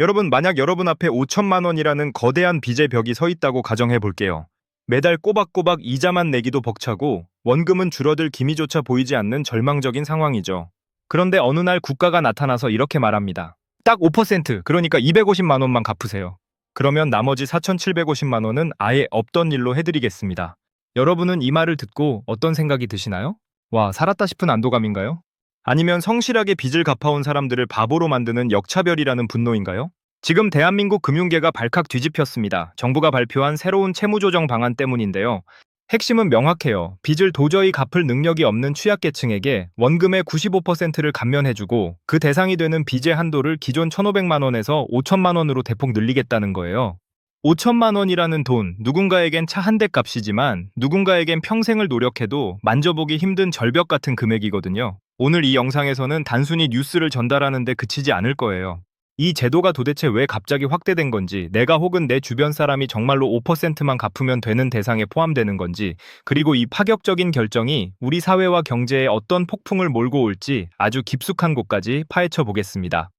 여러분, 만약 여러분 앞에 5천만 원이라는 거대한 빚의 벽이 서 있다고 가정해 볼게요. 매달 꼬박꼬박 이자만 내기도 벅차고 원금은 줄어들 기미조차 보이지 않는 절망적인 상황이죠. 그런데 어느 날 국가가 나타나서 이렇게 말합니다. 딱 5%, 그러니까 250만 원만 갚으세요. 그러면 나머지 4,750만 원은 아예 없던 일로 해드리겠습니다. 여러분은 이 말을 듣고 어떤 생각이 드시나요? 와, 살았다 싶은 안도감인가요? 아니면 성실하게 빚을 갚아온 사람들을 바보로 만드는 역차별이라는 분노인가요? 지금 대한민국 금융계가 발칵 뒤집혔습니다. 정부가 발표한 새로운 채무조정 방안 때문인데요. 핵심은 명확해요. 빚을 도저히 갚을 능력이 없는 취약계층에게 원금의 95%를 감면해주고 그 대상이 되는 빚의 한도를 기존 1,500만 원에서 5천만 원으로 대폭 늘리겠다는 거예요. 5천만 원이라는 돈, 누군가에겐 차 한 대 값이지만 누군가에겐 평생을 노력해도 만져보기 힘든 절벽 같은 금액이거든요. 오늘 이 영상에서는 단순히 뉴스를 전달하는 데 그치지 않을 거예요. 이 제도가 도대체 왜 갑자기 확대된 건지, 내가 혹은 내 주변 사람이 정말로 5%만 갚으면 되는 대상에 포함되는 건지, 그리고 이 파격적인 결정이 우리 사회와 경제에 어떤 폭풍을 몰고 올지 아주 깊숙한 곳까지 파헤쳐 보겠습니다.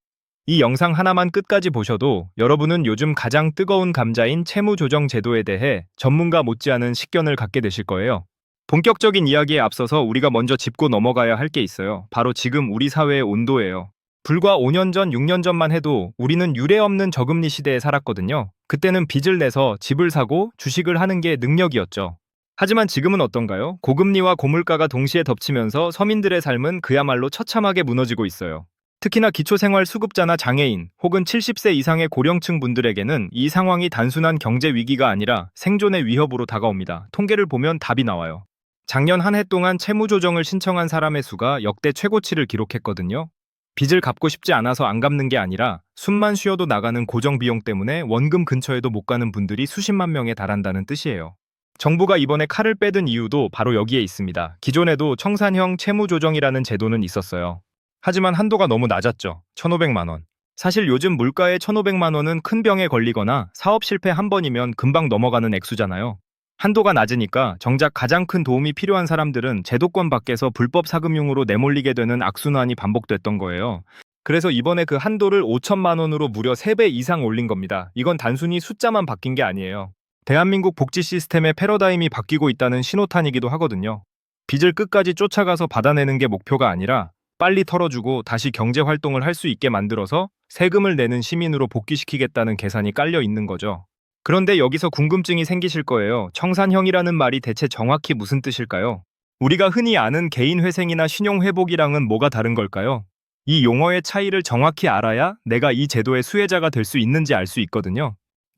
이 영상 하나만 끝까지 보셔도 여러분은 요즘 가장 뜨거운 감자인 채무조정 제도에 대해 전문가 못지않은 식견을 갖게 되실 거예요. 본격적인 이야기에 앞서서 우리가 먼저 짚고 넘어가야 할 게 있어요. 바로 지금 우리 사회의 온도예요. 불과 5년 전, 6년 전만 해도 우리는 유례없는 저금리 시대에 살았거든요. 그때는 빚을 내서 집을 사고 주식을 하는 게 능력이었죠. 하지만 지금은 어떤가요? 고금리와 고물가가 동시에 덮치면서 서민들의 삶은 그야말로 처참하게 무너지고 있어요. 특히나 기초생활수급자나 장애인 혹은 70세 이상의 고령층 분들에게는 이 상황이 단순한 경제 위기가 아니라 생존의 위협으로 다가옵니다. 통계를 보면 답이 나와요. 작년 한 해 동안 채무조정을 신청한 사람의 수가 역대 최고치를 기록했거든요. 빚을 갚고 싶지 않아서 안 갚는 게 아니라 숨만 쉬어도 나가는 고정비용 때문에 원금 근처에도 못 가는 분들이 수십만 명에 달한다는 뜻이에요. 정부가 이번에 칼을 빼든 이유도 바로 여기에 있습니다. 기존에도 청산형 채무조정이라는 제도는 있었어요. 하지만 한도가 너무 낮았죠. 1,500만 원. 사실 요즘 물가의 1,500만 원은 큰 병에 걸리거나 사업 실패 한 번이면 금방 넘어가는 액수잖아요. 한도가 낮으니까 정작 가장 큰 도움이 필요한 사람들은 제도권 밖에서 불법 사금융으로 내몰리게 되는 악순환이 반복됐던 거예요. 그래서 이번에 그 한도를 5천만 원으로 무려 3배 이상 올린 겁니다. 이건 단순히 숫자만 바뀐 게 아니에요. 대한민국 복지 시스템의 패러다임이 바뀌고 있다는 신호탄이기도 하거든요. 빚을 끝까지 쫓아가서 받아내는 게 목표가 아니라 빨리 털어주고 다시 경제 활동을 할 수 있게 만들어서 세금을 내는 시민으로 복귀시키겠다는 계산이 깔려 있는 거죠. 그런데 여기서 궁금증이 생기실 거예요. 청산형이라는 말이 대체 정확히 무슨 뜻일까요? 우리가 흔히 아는 개인회생이나 신용회복이랑은 뭐가 다른 걸까요? 이 용어의 차이를 정확히 알아야 내가 이 제도의 수혜자가 될 수 있는지 알 수 있거든요.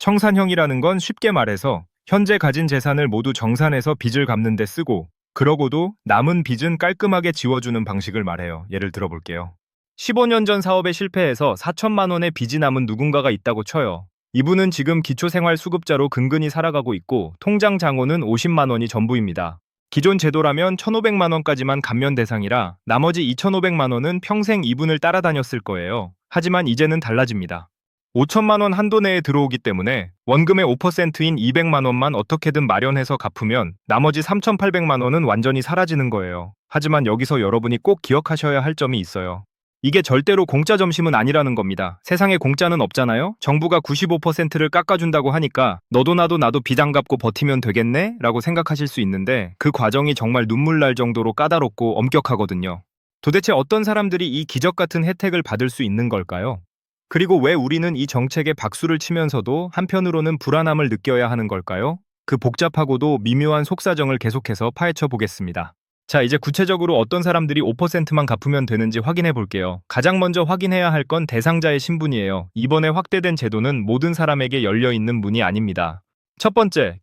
청산형이라는 건 쉽게 말해서 현재 가진 재산을 모두 정산해서 빚을 갚는 데 쓰고, 그러고도 남은 빚은 깔끔하게 지워주는 방식을 말해요. 예를 들어볼게요. 15년 전 사업에 실패해서 4천만 원의 빚이 남은 누군가가 있다고 쳐요. 이분은 지금 기초생활수급자로 근근히 살아가고 있고 통장 잔고는 50만 원이 전부입니다. 기존 제도라면 1,500만 원까지만 감면 대상이라 나머지 2,500만 원은 평생 이분을 따라다녔을 거예요. 하지만 이제는 달라집니다. 5천만 원 한도 내에 들어오기 때문에 원금의 5%인 200만 원만 어떻게든 마련해서 갚으면 나머지 3,800만 원은 완전히 사라지는 거예요. 하지만 여기서 여러분이 꼭 기억하셔야 할 점이 있어요. 이게 절대로 공짜 점심은 아니라는 겁니다. 세상에 공짜는 없잖아요? 정부가 95%를 깎아준다고 하니까 너도 나도 빚 안 갚고 버티면 되겠네? 라고 생각하실 수 있는데 그 과정이 정말 눈물 날 정도로 까다롭고 엄격하거든요. 도대체 어떤 사람들이 이 기적 같은 혜택을 받을 수 있는 걸까요? 그리고 왜 우리는 이 정책에 박수를 치면서도 한편으로는 불안함을 느껴야 하는 걸까요? 그 복잡하고도 미묘한 속사정을 계속해서 파헤쳐 보겠습니다. 자, 이제 구체적으로 어떤 사람들이 5%만 갚으면 되는지 확인해 볼게요. 가장 먼저 확인해야 할 건 대상자의 신분이에요. 이번에 확대된 제도는 모든 사람에게 열려 있는 문이 아닙니다. 첫 번째,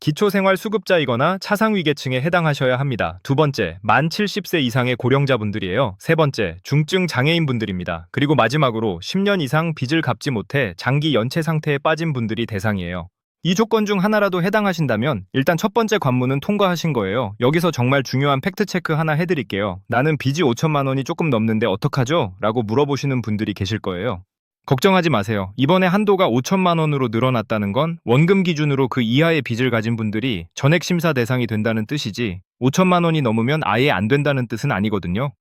기초생활수급자이거나 차상위계층에 해당하셔야 합니다. 두 번째, 만 70세 이상의 고령자분들이에요. 세 번째, 중증 장애인분들입니다. 그리고 마지막으로 10년 이상 빚을 갚지 못해 장기 연체 상태에 빠진 분들이 대상이에요. 이 조건 중 하나라도 해당하신다면 일단 첫 번째 관문은 통과하신 거예요. 여기서 정말 중요한 팩트체크 하나 해드릴게요. 나는 빚이 5천만 원이 조금 넘는데 어떡하죠? 라고 물어보시는 분들이 계실 거예요. 걱정하지 마세요. 이번에 한도가 5천만 원으로 늘어났다는 건 원금 기준으로 그 이하의 빚을 가진 분들이 전액 심사 대상이 된다는 뜻이지 5천만 원이 넘으면 아예 안 된다는 뜻은 아니거든요.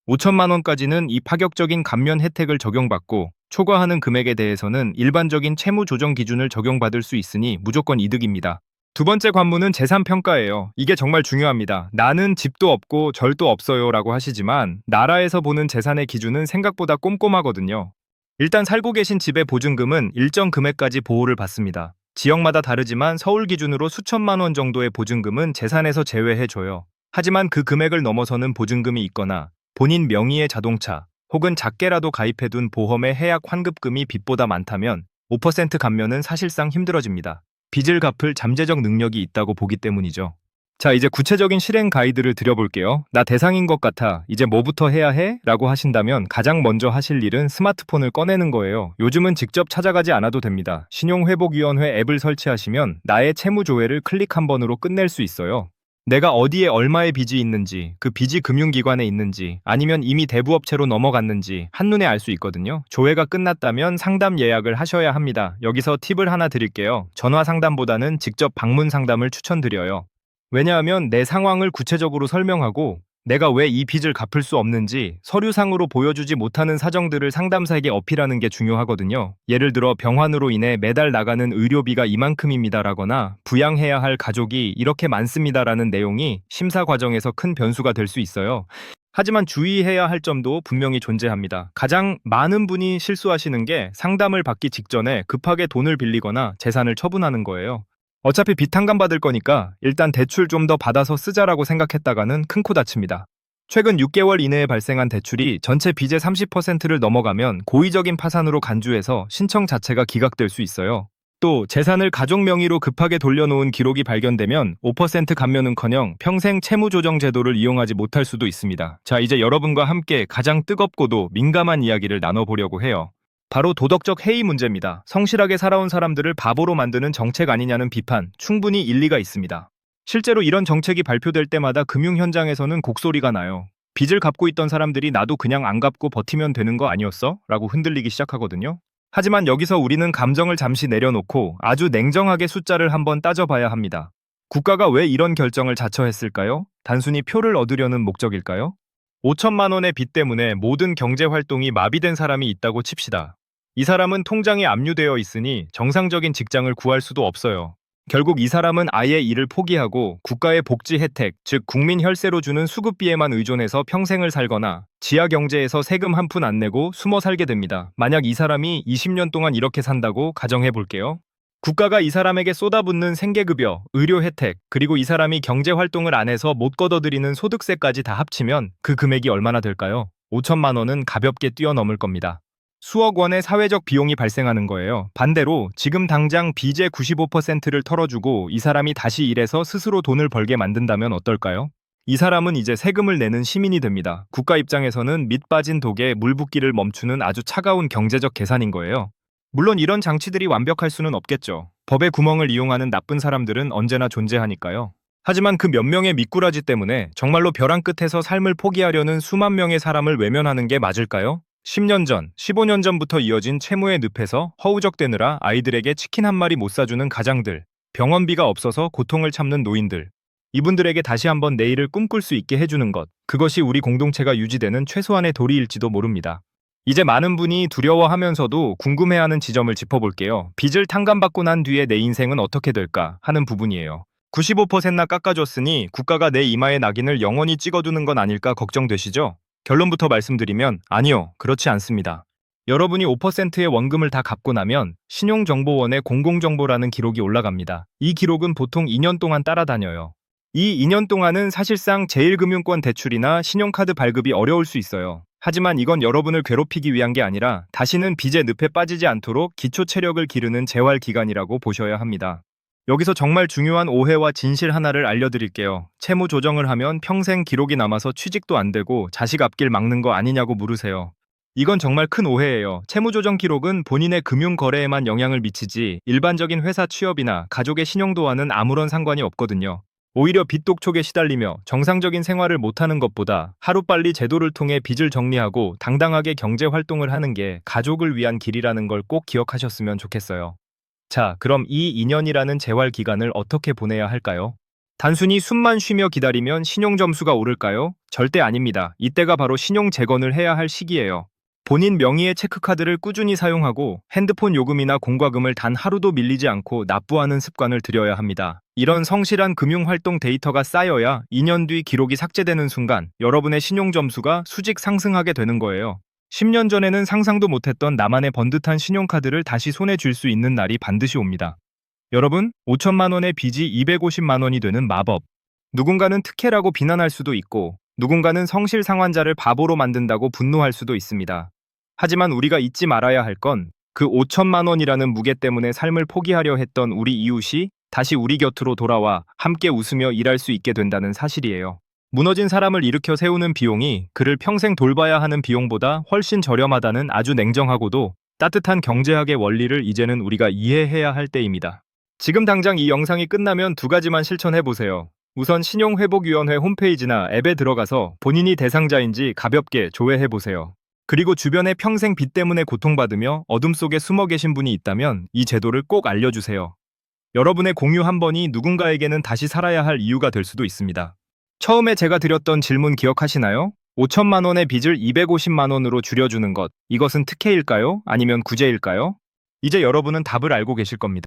5천만 원까지는 이 파격적인 감면 혜택을 적용받고 초과하는 금액에 대해서는 일반적인 채무 조정 기준을 적용받을 수 있으니 무조건 이득입니다. 두 번째 관문은 재산 평가예요. 이게 정말 중요합니다. 나는 집도 없고 절도 없어요 라고 하시지만 나라에서 보는 재산의 기준은 생각보다 꼼꼼하거든요. 일단 살고 계신 집의 보증금은 일정 금액까지 보호를 받습니다. 지역마다 다르지만 서울 기준으로 수천만 원 정도의 보증금은 재산에서 제외해줘요. 하지만 그 금액을 넘어서는 보증금이 있거나 본인 명의의 자동차 혹은 작게라도 가입해둔 보험의 해약 환급금이 빚보다 많다면 5% 감면은 사실상 힘들어집니다. 빚을 갚을 잠재적 능력이 있다고 보기 때문이죠. 자, 이제 구체적인 실행 가이드를 드려볼게요. 나 대상인 것 같아. 이제 뭐부터 해야 해? 라고 하신다면 가장 먼저 하실 일은 스마트폰을 꺼내는 거예요. 요즘은 직접 찾아가지 않아도 됩니다. 신용회복위원회 앱을 설치하시면 나의 채무조회를 클릭 한 번으로 끝낼 수 있어요. 내가 어디에 얼마의 빚이 있는지, 그 빚이 금융기관에 있는지, 아니면 이미 대부업체로 넘어갔는지 한눈에 알 수 있거든요. 조회가 끝났다면 상담 예약을 하셔야 합니다. 여기서 팁을 하나 드릴게요. 전화 상담보다는 직접 방문 상담을 추천드려요. 왜냐하면 내 상황을 구체적으로 설명하고 내가 왜 이 빚을 갚을 수 없는지 서류상으로 보여주지 못하는 사정들을 상담사에게 어필하는 게 중요하거든요. 예를 들어 병환으로 인해 매달 나가는 의료비가 이만큼입니다라거나 부양해야 할 가족이 이렇게 많습니다라는 내용이 심사 과정에서 큰 변수가 될 수 있어요. 하지만 주의해야 할 점도 분명히 존재합니다. 가장 많은 분이 실수하시는 게 상담을 받기 직전에 급하게 돈을 빌리거나 재산을 처분하는 거예요. 어차피 빚 탕감 받을 거니까 일단 대출 좀 더 받아서 쓰자라고 생각했다가는 큰 코 다칩니다. 최근 6개월 이내에 발생한 대출이 전체 빚의 30%를 넘어가면 고의적인 파산으로 간주해서 신청 자체가 기각될 수 있어요. 또 재산을 가족 명의로 급하게 돌려놓은 기록이 발견되면 5% 감면은커녕 평생 채무조정 제도를 이용하지 못할 수도 있습니다. 자, 이제 여러분과 함께 가장 뜨겁고도 민감한 이야기를 나눠보려고 해요. 바로 도덕적 해이 문제입니다. 성실하게 살아온 사람들을 바보로 만드는 정책 아니냐는 비판, 충분히 일리가 있습니다. 실제로 이런 정책이 발표될 때마다 금융 현장에서는 곡소리가 나요. 빚을 갚고 있던 사람들이 나도 그냥 안 갚고 버티면 되는 거 아니었어? 라고 흔들리기 시작하거든요. 하지만 여기서 우리는 감정을 잠시 내려놓고 아주 냉정하게 숫자를 한번 따져봐야 합니다. 국가가 왜 이런 결정을 자처했을까요? 단순히 표를 얻으려는 목적일까요? 5천만 원의 빚 때문에 모든 경제 활동이 마비된 사람이 있다고 칩시다. 이 사람은 통장에 압류되어 있으니 정상적인 직장을 구할 수도 없어요. 결국 이 사람은 아예 일을 포기하고 국가의 복지 혜택, 즉 국민 혈세로 주는 수급비에만 의존해서 평생을 살거나 지하 경제에서 세금 한 푼 안 내고 숨어 살게 됩니다. 만약 이 사람이 20년 동안 이렇게 산다고 가정해 볼게요. 국가가 이 사람에게 쏟아붓는 생계급여, 의료 혜택, 그리고 이 사람이 경제 활동을 안 해서 못 걷어들이는 소득세까지 다 합치면 그 금액이 얼마나 될까요? 5천만 원은 가볍게 뛰어넘을 겁니다. 수억 원의 사회적 비용이 발생하는 거예요. 반대로 지금 당장 빚의 95%를 털어주고 이 사람이 다시 일해서 스스로 돈을 벌게 만든다면 어떨까요? 이 사람은 이제 세금을 내는 시민이 됩니다. 국가 입장에서는 밑 빠진 독에 물 붓기를 멈추는 아주 차가운 경제적 계산인 거예요. 물론 이런 장치들이 완벽할 수는 없겠죠. 법의 구멍을 이용하는 나쁜 사람들은 언제나 존재하니까요. 하지만 그 몇 명의 미꾸라지 때문에 정말로 벼랑 끝에서 삶을 포기하려는 수만 명의 사람을 외면하는 게 맞을까요? 10년 전, 15년 전부터 이어진 채무의 늪에서 허우적대느라 아이들에게 치킨 한 마리 못 사주는 가장들, 병원비가 없어서 고통을 참는 노인들, 이분들에게 다시 한번 내일을 꿈꿀 수 있게 해주는 것, 그것이 우리 공동체가 유지되는 최소한의 도리일지도 모릅니다. 이제 많은 분이 두려워하면서도 궁금해하는 지점을 짚어볼게요. 빚을 탕감받고 난 뒤에 내 인생은 어떻게 될까 하는 부분이에요. 95%나 깎아줬으니 국가가 내 이마에 낙인을 영원히 찍어두는 건 아닐까 걱정되시죠? 결론부터 말씀드리면 아니요, 그렇지 않습니다. 여러분이 5%의 원금을 다 갚고 나면 신용정보원에 공공정보라는 기록이 올라갑니다. 이 기록은 보통 2년 동안 따라다녀요. 이 2년 동안은 사실상 제1금융권 대출이나 신용카드 발급이 어려울 수 있어요. 하지만 이건 여러분을 괴롭히기 위한 게 아니라 다시는 빚의 늪에 빠지지 않도록 기초 체력을 기르는 재활 기간이라고 보셔야 합니다. 여기서 정말 중요한 오해와 진실 하나를 알려드릴게요. 채무 조정을 하면 평생 기록이 남아서 취직도 안 되고 자식 앞길 막는 거 아니냐고 물으세요. 이건 정말 큰 오해예요. 채무 조정 기록은 본인의 금융 거래에만 영향을 미치지 일반적인 회사 취업이나 가족의 신용도와는 아무런 상관이 없거든요. 오히려 빚 독촉에 시달리며 정상적인 생활을 못하는 것보다 하루빨리 제도를 통해 빚을 정리하고 당당하게 경제 활동을 하는 게 가족을 위한 길이라는 걸 꼭 기억하셨으면 좋겠어요. 자, 그럼 이 2년이라는 재활 기간을 어떻게 보내야 할까요? 단순히 숨만 쉬며 기다리면 신용 점수가 오를까요? 절대 아닙니다. 이때가 바로 신용 재건을 해야 할 시기예요. 본인 명의의 체크카드를 꾸준히 사용하고 핸드폰 요금이나 공과금을 단 하루도 밀리지 않고 납부하는 습관을 들여야 합니다. 이런 성실한 금융활동 데이터가 쌓여야 2년 뒤 기록이 삭제되는 순간 여러분의 신용점수가 수직 상승하게 되는 거예요. 10년 전에는 상상도 못했던 나만의 번듯한 신용카드를 다시 손에 쥘 수 있는 날이 반드시 옵니다. 여러분, 5천만 원의 빚이 250만 원이 되는 마법. 누군가는 특혜라고 비난할 수도 있고, 누군가는 성실 상환자를 바보로 만든다고 분노할 수도 있습니다. 하지만 우리가 잊지 말아야 할 건 그 5천만 원이라는 무게 때문에 삶을 포기하려 했던 우리 이웃이 다시 우리 곁으로 돌아와 함께 웃으며 일할 수 있게 된다는 사실이에요. 무너진 사람을 일으켜 세우는 비용이 그를 평생 돌봐야 하는 비용보다 훨씬 저렴하다는 아주 냉정하고도 따뜻한 경제학의 원리를 이제는 우리가 이해해야 할 때입니다. 지금 당장 이 영상이 끝나면 두 가지만 실천해보세요. 우선 신용회복위원회 홈페이지나 앱에 들어가서 본인이 대상자인지 가볍게 조회해보세요. 그리고 주변에 평생 빚 때문에 고통받으며 어둠 속에 숨어 계신 분이 있다면 이 제도를 꼭 알려주세요. 여러분의 공유 한 번이 누군가에게는 다시 살아야 할 이유가 될 수도 있습니다. 처음에 제가 드렸던 질문 기억하시나요? 5천만 원의 빚을 250만 원으로 줄여주는 것, 이것은 특혜일까요? 아니면 구제일까요? 이제 여러분은 답을 알고 계실 겁니다.